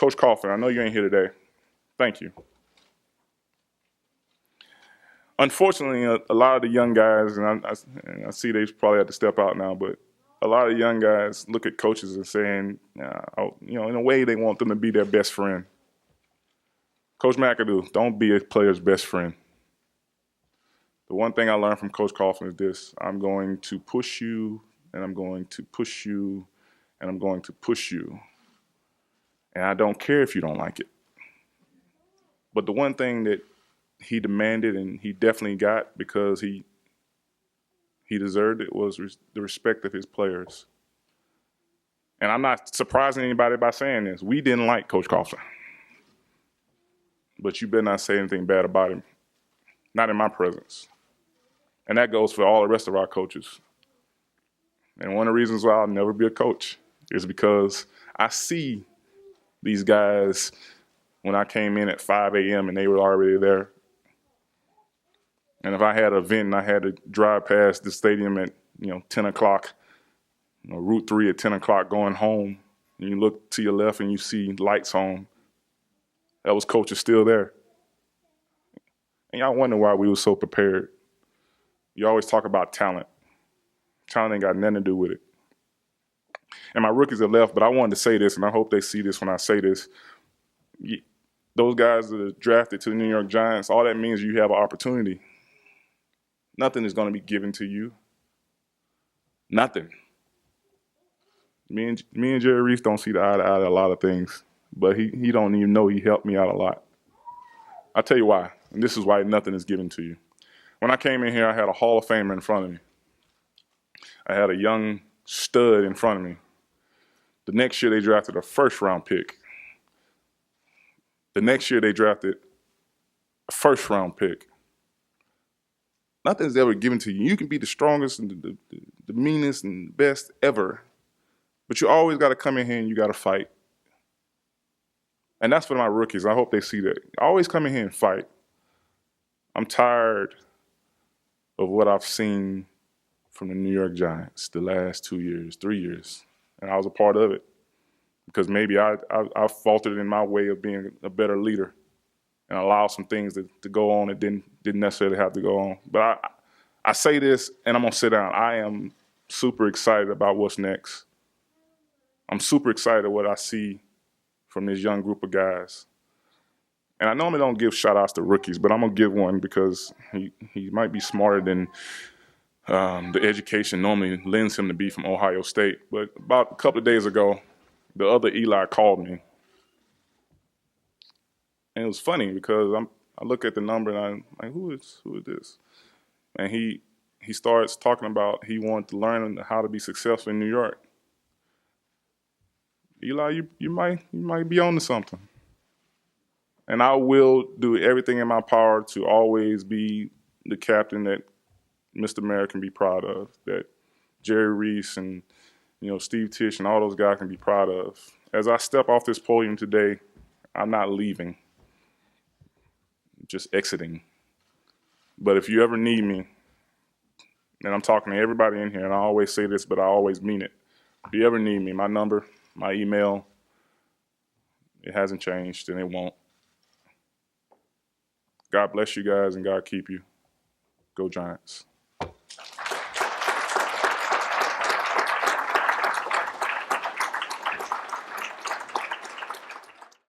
Coach Coughlin, I know you ain't here today. Thank you. Unfortunately, a lot of the young guys, and I see they probably have to step out now, but a lot of young guys look at coaches and saying, in a way they want them to be their best friend. Coach McAdoo, don't be a player's best friend. The one thing I learned from Coach Coughlin is this: I'm going to push you, and I'm going to push you, and I'm going to push you. And I don't care if you don't like it. But the one thing that he demanded, and he definitely got because he deserved it, was the respect of his players. And I'm not surprising anybody by saying this. We didn't like Coach Coughlin. But you better not say anything bad about him. Not in my presence. And that goes for all the rest of our coaches. And one of the reasons why I'll never be a coach is because I see these guys when I came in at 5 a.m. and they were already there. And if I had an event and I had to drive past the stadium at 10 o'clock, Route 3 at 10 o'clock going home, and you look to your left and you see lights on, that was coaches still there. And y'all wonder why we were so prepared. You always talk about talent. Talent ain't got nothing to do with it. And my rookies have left, but I wanted to say this, and I hope they see this when I say this. Those guys that are drafted to the New York Giants, all that means is you have an opportunity. Nothing is going to be given to you. Nothing. Me and Jerry Reese don't see the eye to eye to a lot of things, but he don't even know he helped me out a lot. I'll tell you why, and this is why nothing is given to you. When I came in here, I had a Hall of Famer in front of me. I had a young stud in front of me. The next year, they drafted a first-round pick. The next year, they drafted a first-round pick. Nothing's ever given to you. You can be the strongest and the meanest and the best ever, but you always got to come in here and you got to fight. And that's for my rookies. I hope they see that. Always come in here and fight. I'm tired of what I've seen from the New York Giants the last 2 years, 3 years, and I was a part of it because maybe I faltered in my way of being a better leader and allowed some things to go on that didn't necessarily have to go on. But I say this, and I'm going to sit down. I am super excited about what's next. I'm super excited what I see from this young group of guys. And I normally don't give shout-outs to rookies, but I'm going to give one because he might be smarter than the education normally lends him to be from Ohio State. But about a couple of days ago, the other Eli called me. And it was funny because I look at the number and I'm like, who is this? And he starts talking about he wanted to learn how to be successful in New York. Eli, you might be on to something. And I will do everything in my power to always be the captain that Mr. Mayor can be proud of, that Jerry Reese and Steve Tisch and all those guys can be proud of. As I step off this podium today, I'm not leaving, just exiting. But if you ever need me, and I'm talking to everybody in here, and I always say this, but I always mean it. If you ever need me, my number, my email, it hasn't changed and it won't. God bless you guys and God keep you. Go Giants.